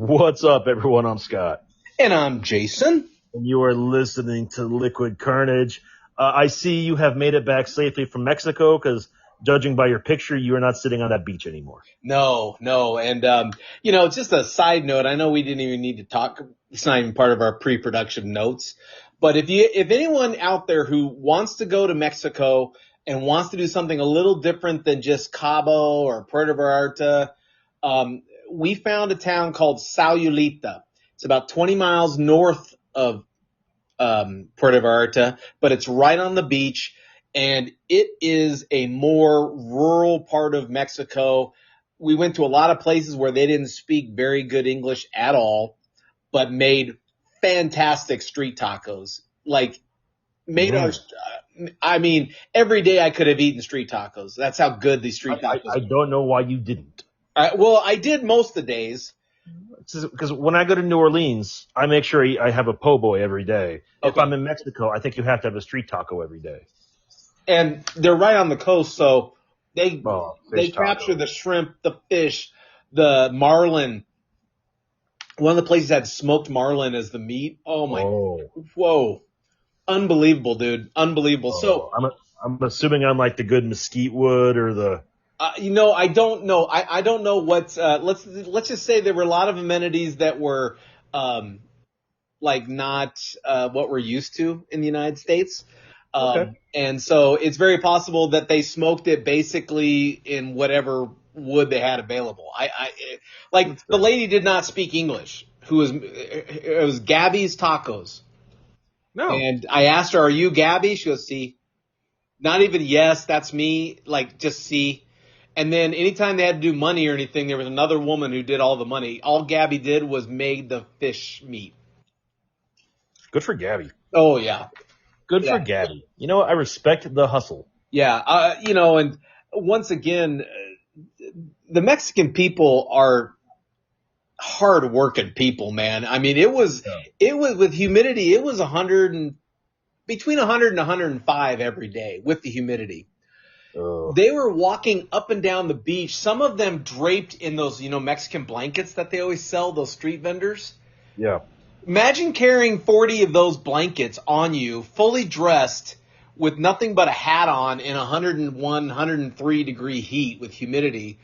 What's up, everyone? I'm Scott. And I'm Jason. And you are listening to Liquid Carnage. I see you have made it back safely from Mexico because, judging by your picture, you are not sitting on that beach anymore. No. And, just a side note. I know we didn't even need to talk. It's not even part of our pre-production notes. But if anyone out there who wants to go to Mexico and wants to do something a little different than just Cabo or Puerto Vallarta, we found a town called Sayulita. It's about 20 miles north of Puerto Vallarta, but it's right on the beach, and it is a more rural part of Mexico. We went to a lot of places where they didn't speak very good English at all, but made fantastic street tacos. Every day I could have eaten street tacos. That's how good these street tacos I don't know why you didn't. I did most of the days. Because when I go to New Orleans, I make sure I have a po' boy every day. Okay. If I'm in Mexico, I think you have to have a street taco every day. And they're right on the coast, so they capture taco. the shrimp, the fish, the marlin. One of the places had smoked marlin as the meat. Oh my! Whoa! Unbelievable, dude! Unbelievable. So I'm assuming I'm like the good mesquite wood or the. I don't know. I don't know what. Let's just say there were a lot of amenities that were, not what we're used to in the United States. Okay. And so it's very possible that they smoked it basically in whatever wood they had available. The lady did not speak English. It was Gabby's Tacos. No. And I asked her, "Are you Gabby?" She goes, "See." Not even yes, that's me. Just see. And then anytime they had to do money or anything, there was another woman who did all the money. All Gabby did was made the fish meat. Good for Gabby. Oh, yeah. Good for Gabby. You know what? I respect the hustle. Yeah. And once again, the Mexican people are hard-working people, man. I mean, it was with humidity, it was between 100 and 105 every day with the humidity. They were walking up and down the beach, some of them draped in those, Mexican blankets that they always sell, those street vendors. Yeah. Imagine carrying 40 of those blankets on you, fully dressed, with nothing but a hat on in 101, 103 degree heat with humidity.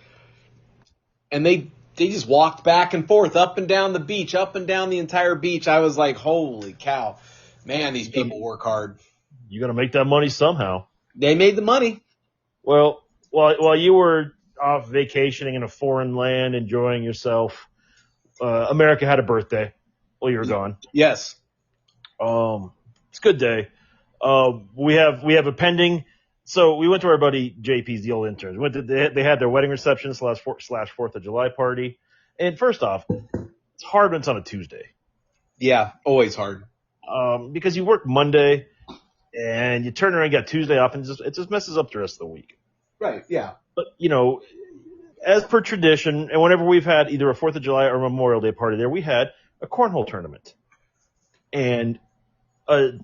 And they just walked back and forth, up and down the beach, up and down the entire beach. I was like, holy cow. Man, these people work hard. You got to make that money somehow. They made the money. Well, while you were off vacationing in a foreign land, enjoying yourself, America had a birthday while you were gone. Yes. It's a good day. We have a pending. So we went to our buddy JP's, the old interns. They had their wedding reception / 4th of July party. And first off, it's hard when it's on a Tuesday. Yeah, always hard. Because you work Monday and you turn around and get Tuesday off, and it just messes up the rest of the week. Right, yeah. But, as per tradition, and whenever we've had either a 4th of July or Memorial Day party there, we had a cornhole tournament. And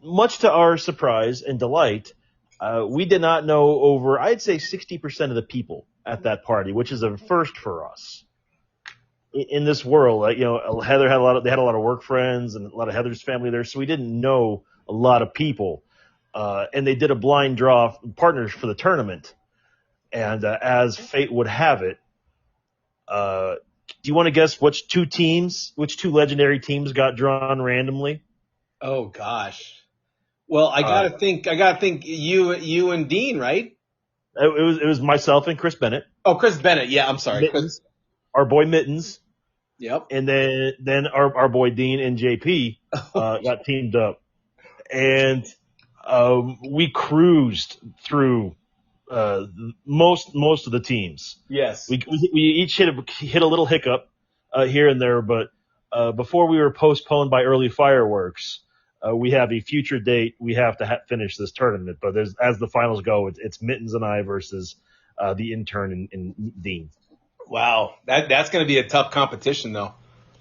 much to our surprise and delight, we did not know over, I'd say, 60% of the people at that party, which is a first for us. In this world, Heather had they had a lot of work friends and a lot of Heather's family there, so we didn't know a lot of people. And they did a blind draw partners for the tournament. And as fate would have it, do you want to guess which two legendary teams got drawn randomly? Oh gosh. Well, I gotta think you and Dean, right? It was myself and Chris Bennett. Oh, Chris Bennett. Yeah, I'm sorry. Mittens, our boy Mittens. Yep. And then our boy Dean and JP got teamed up. And we cruised through most of the teams. Yes. We each hit a little hiccup here and there, but before we were postponed by early fireworks, we have a future date. We have to finish this tournament, but as the finals go, it's Mittens and I versus the intern and Dean. Wow, that's going to be a tough competition, though.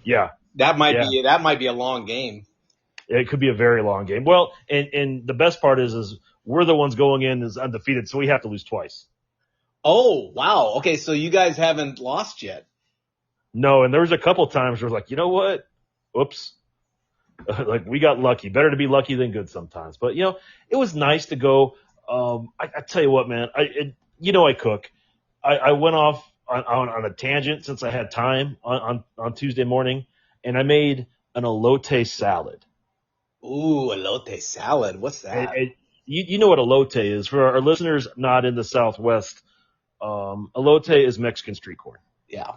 Yeah, that might be a long game. It could be a very long game. Well, and the best part is we're the ones going in as undefeated, so we have to lose twice. Oh, wow. Okay, so you guys haven't lost yet. No, and there was a couple times where I was like, you know what? Whoops. Like we got lucky. Better to be lucky than good sometimes. But it was nice to go. I tell you what, man. I cook. I went off on a tangent since I had time on Tuesday morning, and I made an elote salad. Ooh, elote salad. What's that? You know what elote is for our listeners not in the Southwest. Elote is Mexican street corn. Yeah.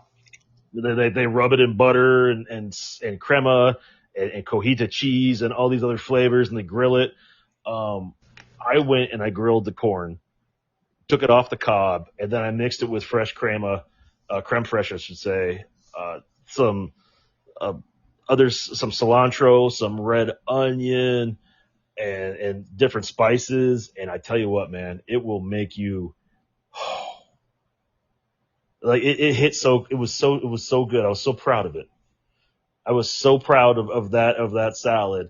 They rub it in butter and crema and cojita cheese and all these other flavors, and they grill it. I went and I grilled the corn, took it off the cob, and then I mixed it with fresh creme fraiche, I should say, some some cilantro, some red onion, and different spices. And I tell you what, man, it will make you like it hit so it was so good. I was so proud of it. I was so proud of that salad.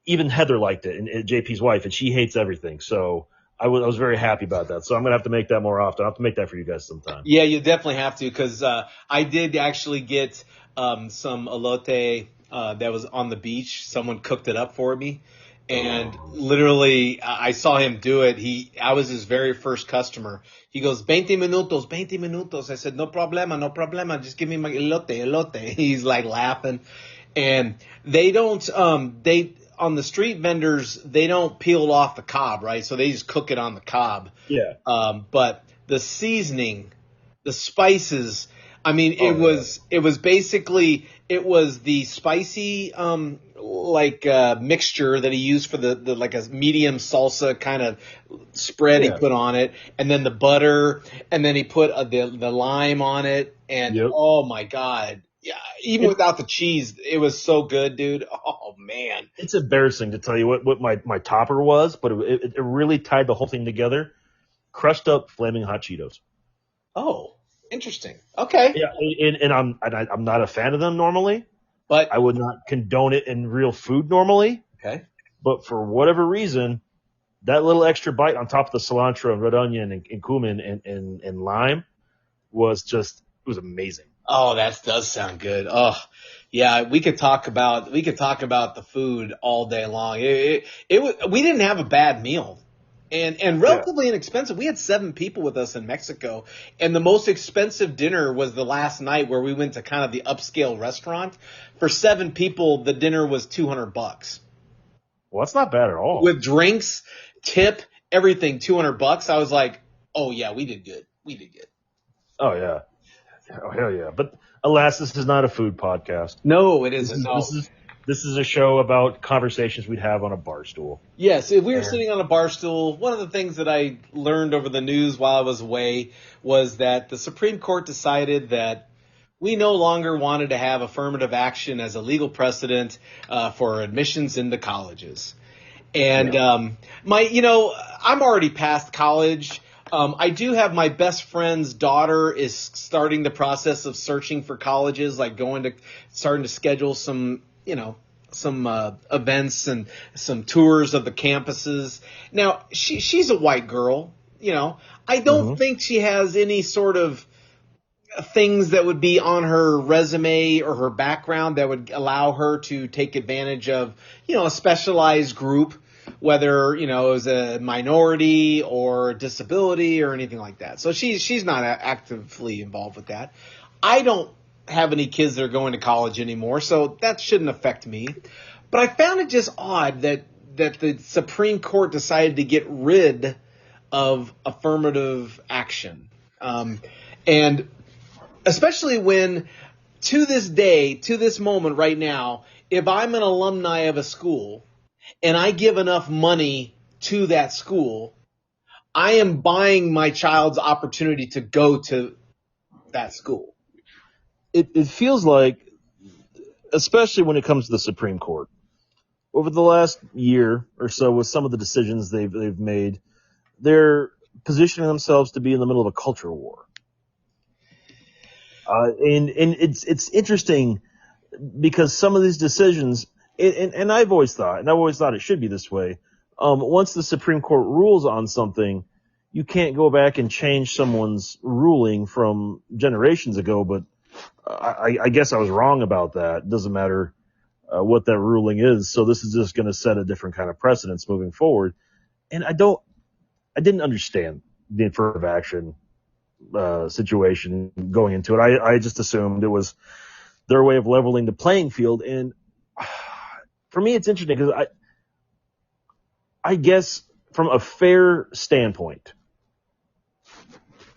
Even Heather liked it, and JP's wife, and she hates everything. So I was very happy about that. So I'm gonna have to make that more often. I'll have to make that for you guys sometime. Yeah, you definitely have to, because I did actually get some elote that was on the beach. Someone cooked it up for me, and literally I saw him do it. I was his very first customer. He goes, 20 minutos. I said, no problema. Just give me my elote. He's like laughing. And they don't, on the street vendors, they don't peel it off the cob, right? So they just cook it on the cob. Yeah. But the seasoning, the spices, I mean, it was basically, it was the spicy, mixture that he used for the like a medium salsa kind of spread he put on it, and then the butter, and then he put the lime on it, and oh my God. Yeah, even without the cheese, it was so good, dude. Oh man. It's embarrassing to tell you what my topper was, but it really tied the whole thing together. Crushed up flaming hot Cheetos. Oh, interesting. Okay. Yeah, and I'm not a fan of them normally, but I would not condone it in real food normally. Okay. But for whatever reason, that little extra bite on top of the cilantro and red onion and cumin and lime was amazing. Oh, that does sound good. Oh, yeah. We could talk about the food all day long. We didn't have a bad meal. And relatively inexpensive. We had 7 people with us in Mexico, and the most expensive dinner was the last night where we went to kind of the upscale restaurant. For 7 people, the dinner was $200. Well, that's not bad at all. With drinks, tip, everything, $200. I was like, oh yeah, we did good. Oh yeah. Oh hell yeah. But alas, this is not a food podcast. No, it isn't. This is a show about conversations we'd have on a bar stool. Yes, if we were sitting on a bar stool, one of the things that I learned over the news while I was away was that the Supreme Court decided that we no longer wanted to have affirmative action as a legal precedent for admissions into colleges. And I'm already past college. I do have my best friend's daughter is starting the process of searching for colleges, like starting to schedule some events and some tours of the campuses. Now, she's a white girl, I don't think she has any sort of things that would be on her resume or her background that would allow her to take advantage of, a specialized group, whether, it was a minority or disability or anything like that. So she's not actively involved with that. I don't have any kids that are going to college anymore, so that shouldn't affect me. But I found it just odd that the Supreme Court decided to get rid of affirmative action. And especially when, to this day, to this moment right now, if I'm an alumni of a school and I give enough money to that school, I am buying my child's opportunity to go to that school. It feels like, especially when it comes to the Supreme Court, over the last year or so with some of the decisions they've made, they're positioning themselves to be in the middle of a culture war. And it's interesting because some of these decisions, and I've always thought it should be this way. Once the Supreme Court rules on something, you can't go back and change someone's ruling from generations ago, but I guess I was wrong about that. It doesn't matter what that ruling is. So this is just going to set a different kind of precedence moving forward. And I didn't understand the affirmative action situation going into it. I just assumed it was their way of leveling the playing field. And for me, it's interesting because I guess from a fair standpoint,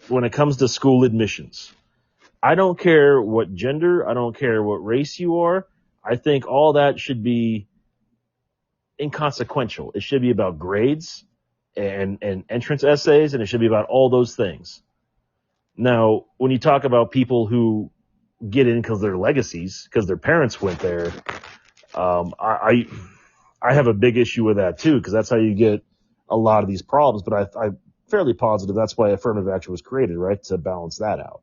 when it comes to school admissions, I don't care what gender, I don't care what race you are. I think all that should be inconsequential. It should be about grades and entrance essays, and it should be about all those things. Now, when you talk about people who get in because they're legacies, because their parents went there, I have a big issue with that too, because that's how you get a lot of these problems. But I'm fairly positive that's why affirmative action was created, right, to balance that out.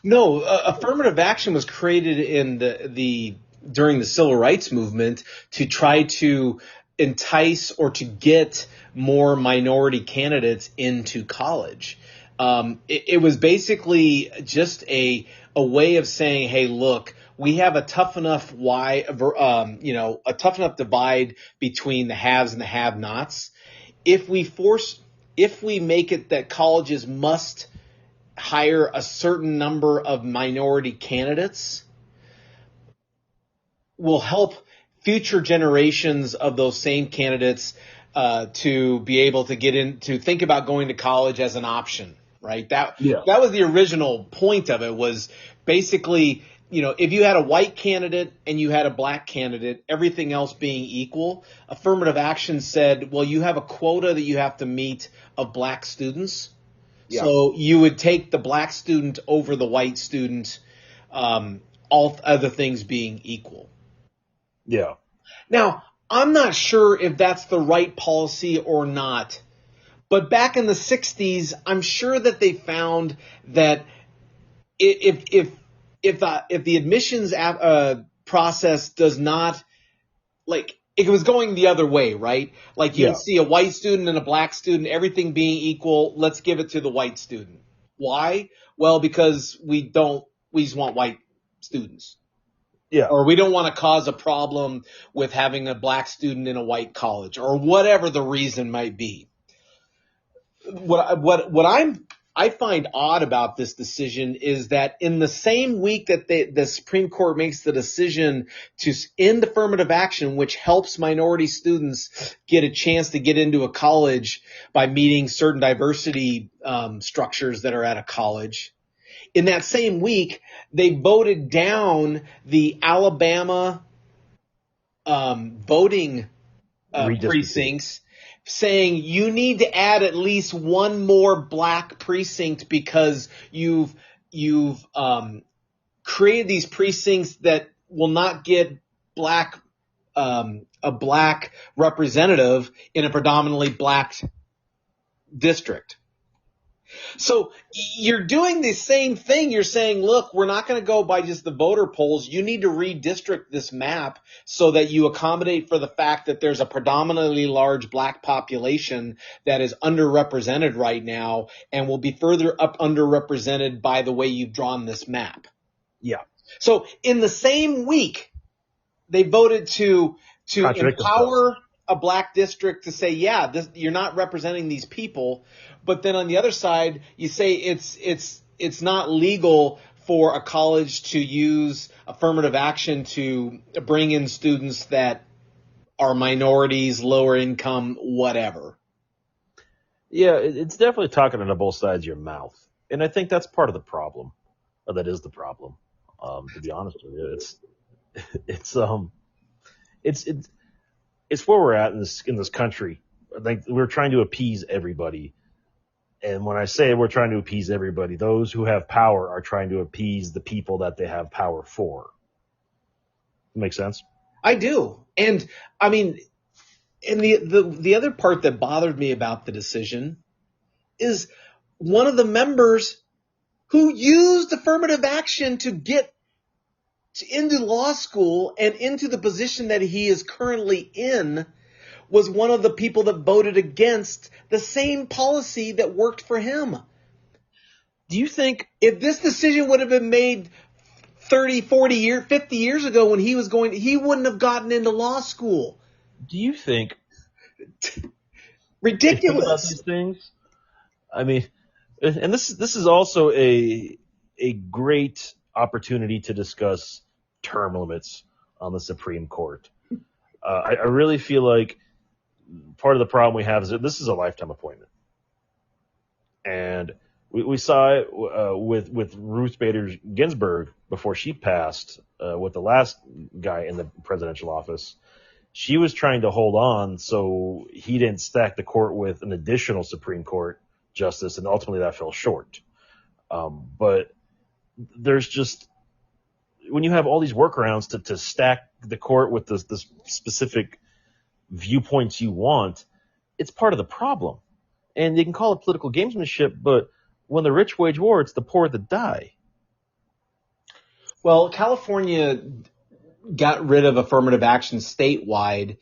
No, affirmative action was created in during the civil rights movement to try to entice or to get more minority candidates into college. It was basically just a way of saying, hey, look, we have a tough enough a tough enough divide between the haves and the have-nots. If we make it that colleges must hire a certain number of minority candidates, will help future generations of those same candidates to be able to to think about going to college as an option, right? That was the original point of it, was basically, if you had a white candidate and you had a black candidate, everything else being equal, affirmative action said, well, you have a quota that you have to meet of black students. Yeah. So you would take the black student over the white student, all other things being equal. Yeah. Now, I'm not sure if that's the right policy or not, but back in the 60s, I'm sure that they found that if the admissions process does not, like, it was going the other way, right? Like, you'd see a white student and a black student, everything being equal, let's give it to the white student. Why? Well, because we just want white students. Yeah. Or we don't want to cause a problem with having a black student in a white college, or whatever the reason might be. What I find odd about this decision is that in the same week that the Supreme Court makes the decision to end affirmative action, which helps minority students get a chance to get into a college by meeting certain diversity structures that are at a college, in that same week, they voted down the Alabama voting precincts, saying you need to add at least one more black precinct because you've created these precincts that will not get a black representative in a predominantly black district. So you're doing the same thing. You're saying, look, we're not going to go by just the voter polls. You need to redistrict this map so that you accommodate for the fact that there's a predominantly large black population that is underrepresented right now and will be further underrepresented by the way you've drawn this map. Yeah. So in the same week, they voted to empower a black district to say, you're not representing these people. But then on the other side, you say it's not legal for a college to use affirmative action to bring in students that are minorities, lower income, whatever. Yeah, it's definitely talking out of both sides of your mouth. And I think that's part of the problem. Or that is the problem, to be honest with you. It's where we're at in this country. Like, we're trying to appease everybody. And when I say we're trying to appease everybody, those who have power are trying to appease the people that they have power for. Make sense? I do. And I mean, and the other part that bothered me about the decision is one of the members who used affirmative action to get into law school and into the position that he is currently in was one of the people that voted against the same policy that worked for him. Do you think if this decision would have been made 30, 40 years, 50 years ago when he wouldn't have gotten into law school. Do you think Ridiculous. Think about these things? I mean, and this is also a great opportunity to discuss term limits on the Supreme Court. I really feel like part of the problem we have is that this is a lifetime appointment, and we saw it with Ruth Bader Ginsburg before she passed with the last guy in the presidential office. She was trying to hold on so he didn't stack the court with an additional Supreme Court justice, and ultimately that fell short. But there's just, when you have all these workarounds to stack the court with the specific viewpoints you want, it's part of the problem. And they can call it political gamesmanship, but when the rich wage war, it's the poor that die. Well, California got rid of affirmative action statewide.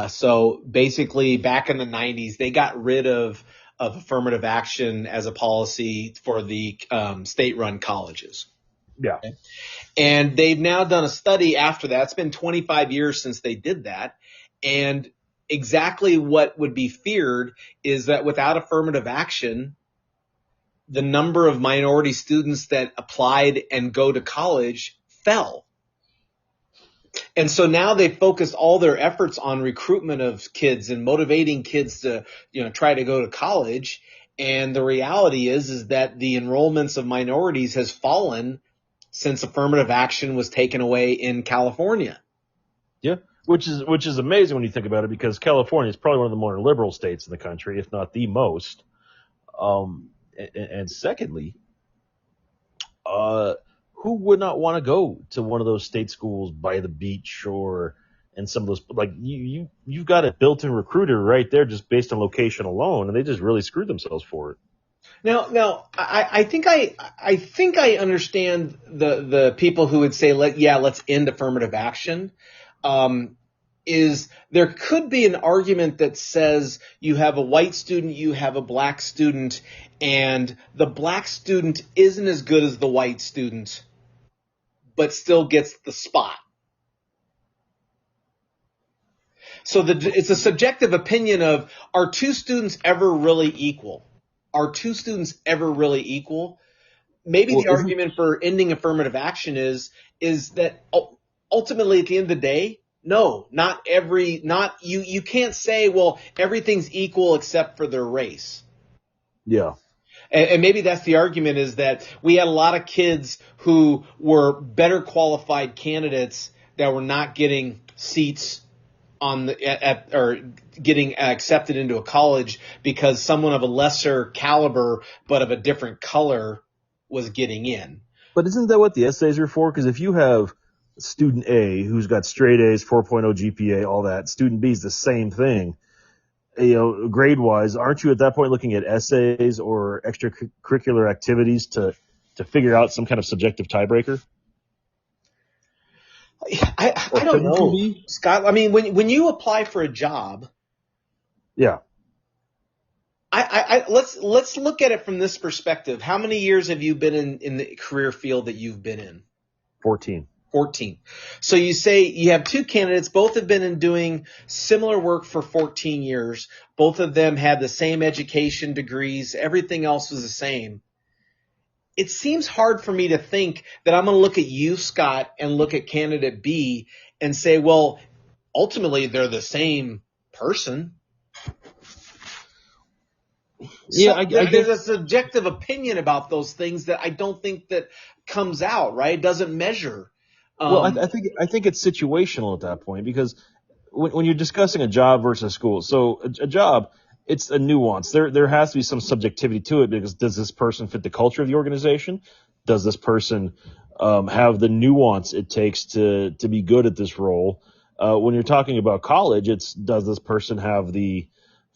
So basically back in the 90s, they got rid of affirmative action as a policy for the state-run colleges. Yeah. Okay? And they've now done a study after that. It's been 25 years since they did that. And exactly what would be feared is that without affirmative action, the number of minority students that applied and go to college fell. And so now they focused all their efforts on recruitment of kids and motivating kids to, try to go to college. And the reality is that the enrollments of minorities has fallen since affirmative action was taken away in California. Yeah, which is amazing when you think about it, because California is probably one of the more liberal states in the country, if not the most. And secondly, who would not want to go to one of those state schools by the beach and some of those, like you've got a built-in recruiter right there just based on location alone, and they just really screwed themselves for it. Now, I think I understand the people who would say, let's end affirmative action. Is there could be an argument that says you have a white student, you have a black student, and the black student isn't as good as the white student, but still gets the spot. So it's a subjective opinion of, are two students ever really equal? Are two students ever really equal? Maybe the argument for ending affirmative action is that ultimately at the end of the day, no, you can't say, well, everything's equal except for their race. Yeah. And maybe that's the argument, is that we had a lot of kids who were better qualified candidates that were not getting seats or getting accepted into a college because someone of a lesser caliber but of a different color was getting in. But isn't that what the essays are for? Because if you have student A who's got straight A's, 4.0 GPA, all that, student B is the same thing, grade wise, aren't you at that point looking at essays or extracurricular activities to figure out some kind of subjective tiebreaker? I don't know, Scott. I mean, when you apply for a job, yeah. Let's look at it from this perspective. How many years have you been in the career field that you've been in? 14. So you say you have two candidates, both have been doing similar work for 14 years. Both of them had the same education degrees. Everything else was the same. It seems hard for me to think that I'm going to look at you, Scott, and look at candidate B and say, well, ultimately they're the same person. Yeah, so there's a subjective opinion about those things that I don't think that comes out, right? It doesn't measure. Well, I think it's situational at that point, because when you're discussing a job versus a school, so a job, it's a nuance. There has to be some subjectivity to it, because does this person fit the culture of the organization? Does this person have the nuance it takes to be good at this role? When you're talking about college, it's, does this person have the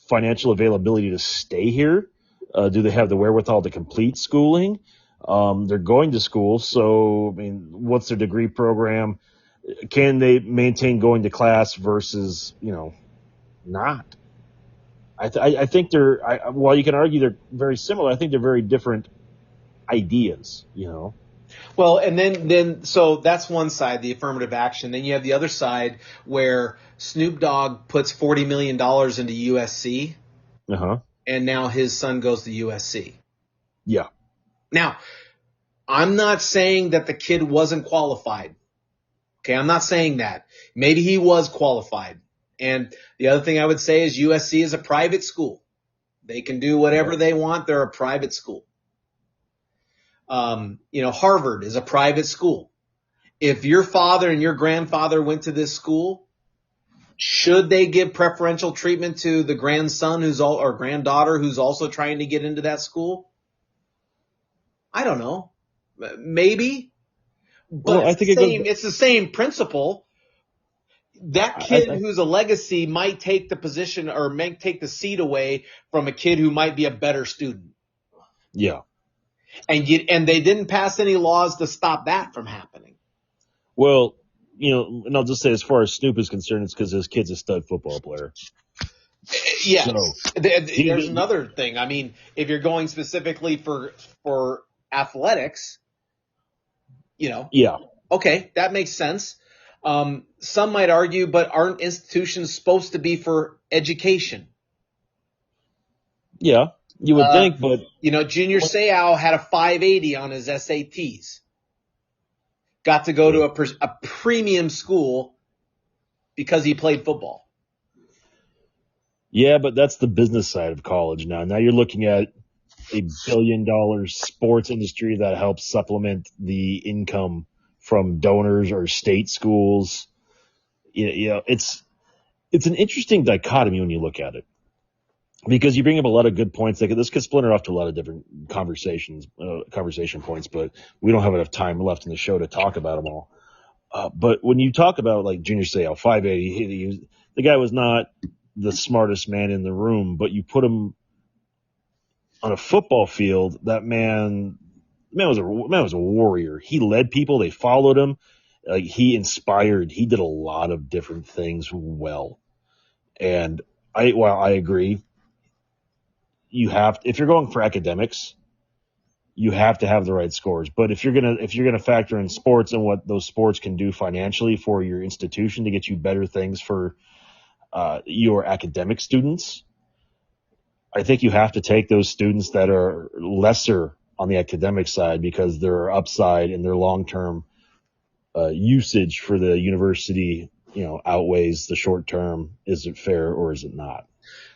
financial availability to stay here? Do they have the wherewithal to complete schooling? They're going to school, so, I mean, what's their degree program? Can they maintain going to class versus, not? I think while you can argue they're very similar, I think they're very different ideas, Well, and then so that's one side, the affirmative action. Then you have the other side where Snoop Dogg puts $40 million into USC, and now his son goes to USC. Yeah. Now, I'm not saying that the kid wasn't qualified. Okay, I'm not saying that. Maybe he was qualified. And the other thing I would say is USC is a private school. They can do whatever they want. They're a private school. Harvard is a private school. If your father and your grandfather went to this school, should they give preferential treatment to the grandson or granddaughter who's also trying to get into that school? I don't know. Maybe. But it's the same principle. That kid who's a legacy might take the position or might take the seat away from a kid who might be a better student. Yeah. And they didn't pass any laws to stop that from happening. Well, and I'll just say as far as Snoop is concerned, it's because his kid's a stud football player. Yes. So, there's another thing. I mean, if you're going specifically for athletics, Yeah. Okay, that makes sense. Some might argue, but aren't institutions supposed to be for education? Yeah, you would think, but Junior Seau had a 580 on his SATs. Got to go to a premium school because he played football. Yeah, but that's the business side of college now. Now you're looking at a $1 billion sports industry that helps supplement the income from donors or state schools. It's an interesting dichotomy when you look at it, because you bring up a lot of good points. This could splinter off to a lot of different conversation points, but we don't have enough time left in the show to talk about them all. But when you talk about like Junior Seau, 580, the guy was not the smartest man in the room, but you put him on a football field, that man was a warrior. He led people. They followed him. He inspired. He did a lot of different things well. And I agree. If you're going for academics, you have to have the right scores. But if you're gonna factor in sports and what those sports can do financially for your institution to get you better things for your academic students, I think you have to take those students that are lesser on the academic side because their upside and their long-term usage for the university, outweighs the short term. Is it fair or is it not?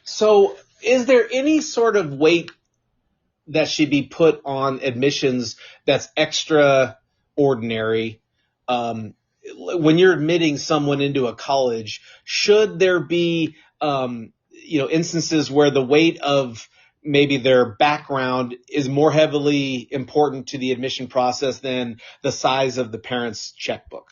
So is there any sort of weight that should be put on admissions that's extraordinary? When you're admitting someone into a college, should there be, instances where the weight of maybe their background is more heavily important to the admission process than the size of the parent's checkbook?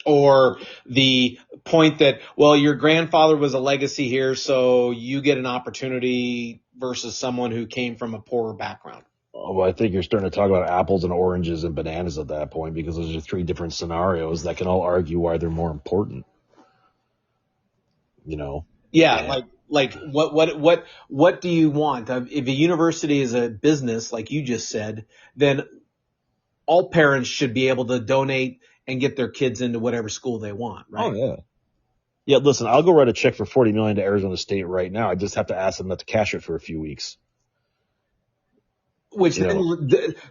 Or the point that, well, your grandfather was a legacy here, so you get an opportunity versus someone who came from a poorer background. Well, I think you're starting to talk about apples and oranges and bananas at that point, because those are three different scenarios that can all argue why they're more important. Yeah, like what do you want? If a university is a business, like you just said, then all parents should be able to donate and get their kids into whatever school they want, right? Oh, yeah. Yeah, listen, I'll go write a check for $40 million to Arizona State right now. I just have to ask them not to cash it for a few weeks.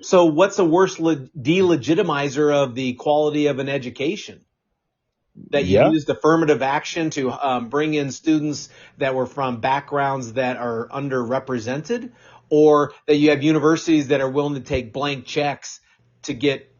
So what's a worse delegitimizer of the quality of an education? That you used affirmative action to bring in students that were from backgrounds that are underrepresented, or that you have universities that are willing to take blank checks to get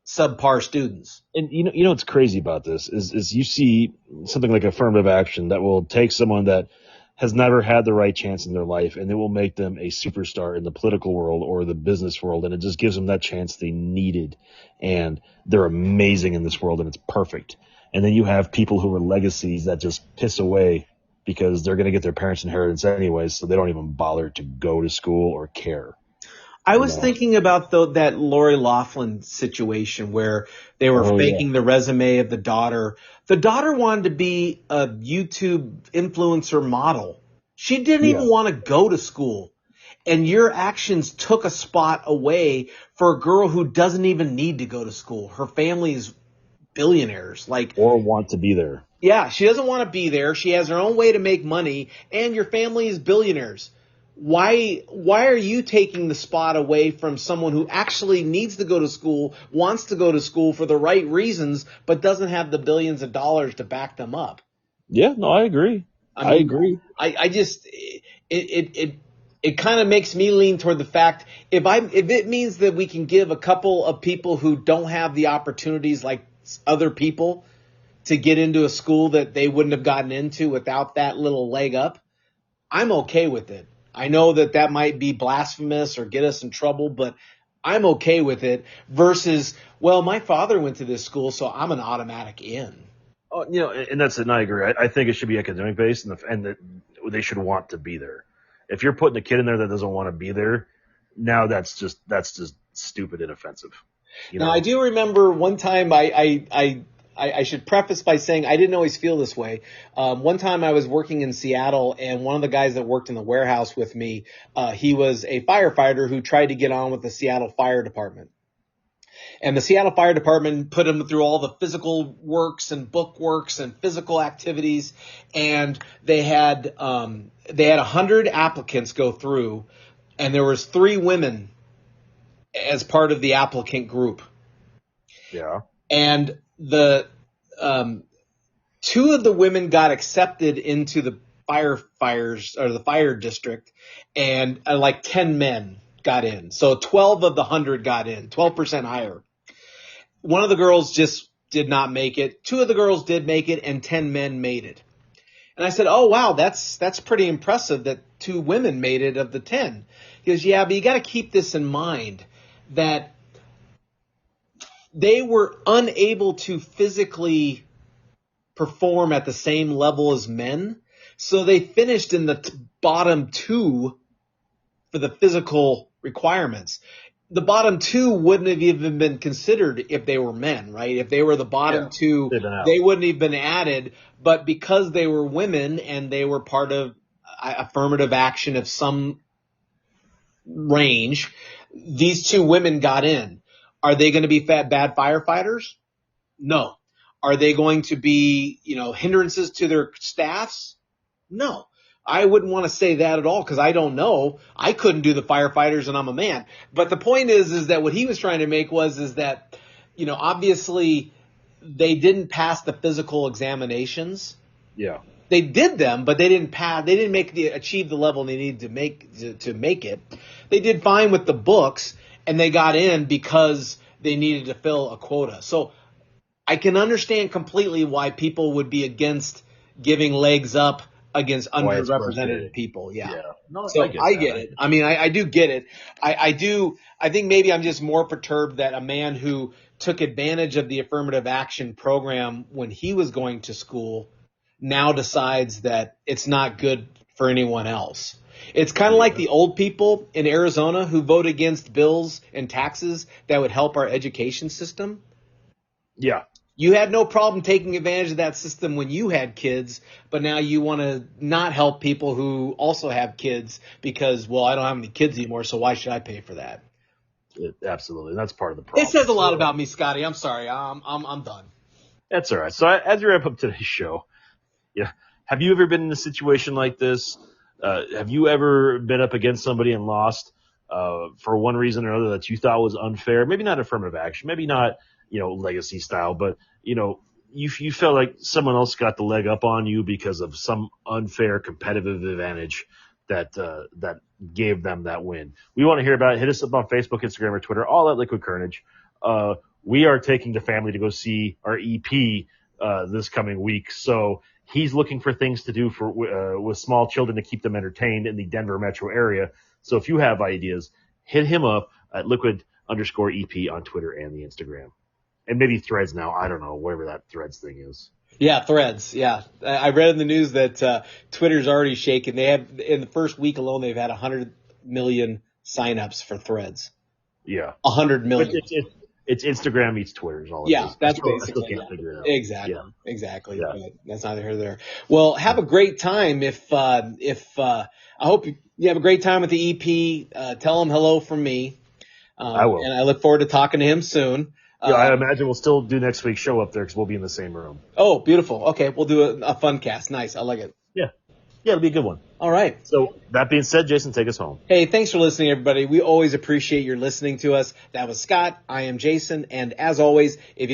subpar students. And what's crazy about this is you see something like affirmative action that will take someone that has never had the right chance in their life, and it will make them a superstar in the political world or the business world, and it just gives them that chance they needed, and they're amazing in this world, and it's perfect. And then you have people who are legacies that just piss away because they're going to get their parents' inheritance anyways, so they don't even bother to go to school or care. I was thinking about that Lori Loughlin situation where they were faking the resume of the daughter. The daughter wanted to be a YouTube influencer model. She didn't even want to go to school. And your actions took a spot away for a girl who doesn't even need to go to school. Her family's billionaires. Like, Or want to be there. yeah, she doesn't want to be there. She has her own way to make money, and your family is billionaires. Why are you taking the spot away from someone who actually needs to go to school, wants to go to school for the right reasons, but doesn't have the billions of dollars to back them up? Yeah, no, I agree. I agree. I just it kind of makes me lean toward the fact if it means that we can give a couple of people who don't have the opportunities like other people to get into a school that they wouldn't have gotten into without that little leg up, I'm okay with it. I know that might be blasphemous or get us in trouble, but I'm okay with it versus, well, my father went to this school, so I'm an automatic in. Oh, you know, and that's it. And I agree. I think it should be academic based, and that they should want to be there. If you're putting a kid in there that doesn't want to be there, now that's just stupid and offensive. Now, I do remember one time I should preface by saying I didn't always feel this way. One time I was working in Seattle, and one of the guys that worked in the warehouse with me, he was a firefighter who tried to get on with the Seattle Fire Department. And the Seattle Fire Department put him through all the physical works and book works and physical activities. And they had 100 applicants go through, and there was 3 women as part of the applicant group. Yeah. And the 2 of the women got accepted into the firefighters or the fire district, and like 10 men got in. So 12 of the 100 got in, 12% higher. One of the girls just did not make it. 2 of the girls did make it, and 10 men made it. And I said, "Oh wow, that's pretty impressive that 2 women made it of the 10." He goes, "Yeah, but you got to keep this in mind that they were unable to physically perform at the same level as men, so they finished in the bottom 2 for the physical requirements. The bottom 2 wouldn't have even been considered if they were men, right? If they were the bottom 2, they wouldn't have been added. But because they were women and they were part of affirmative action of some range, these 2 women got in. Are they going to be bad firefighters? No. Are they going to be, hindrances to their staffs? No. I wouldn't want to say that at all because I don't know. I couldn't do the firefighters and I'm a man. But the point is that what he was trying to make is that, obviously they didn't pass the physical examinations. Yeah. They did them, but they didn't pass. They didn't achieve the level they needed to make it. They did fine with the books, and they got in because they needed to fill a quota. So I can understand completely why people would be against giving legs up against underrepresented people. Yeah. No, so I get it. I mean, I do get it. I think maybe I'm just more perturbed that a man who took advantage of the affirmative action program when he was going to school now decides that it's not good for anyone else. It's kind of like the old people in Arizona who vote against bills and taxes that would help our education system. Yeah. You had no problem taking advantage of that system when you had kids, but now you want to not help people who also have kids because, well, I don't have any kids anymore, so why should I pay for that? Absolutely. That's part of the problem. It says a lot about me, Scotty. I'm sorry. I'm done. That's all right. So as we wrap up today's show, have you ever been in a situation like this? Have you ever been up against somebody and lost for one reason or another that you thought was unfair? Maybe not affirmative action, maybe not legacy style, but you felt like someone else got the leg up on you because of some unfair competitive advantage that gave them that win. We want to hear about it. Hit us up on Facebook, Instagram, or Twitter, all at Liquid Carnage. We are taking the family to go see our EP this coming week, so he's looking for things to do with small children to keep them entertained in the Denver metro area. So if you have ideas, hit him up at liquid_EP on Twitter and the Instagram. And maybe Threads now. I don't know, whatever that Threads thing is. Yeah, Threads. Yeah. I read in the news that Twitter's already shaken. They have, in the first week alone, they've had 100 million signups for Threads. Yeah. 100 million. It's Instagram meets Twitter is all it Yeah, is. that's I still basically can't figure it out. exactly, Yeah. exactly. Yeah. But that's neither here nor there. Well, have a great time. I hope you have a great time with the EP. Tell him hello from me. I will. And I look forward to talking to him soon. Yeah, I imagine we'll still do next week's show up there because we'll be in the same room. Oh, beautiful. Okay, we'll do a fun cast. Nice. I like it. Yeah. Yeah, it'll be a good one. All right. So that being said, Jason, take us home. Hey, thanks for listening, everybody. We always appreciate your listening to us. That was Scott. I am Jason. And as always, if you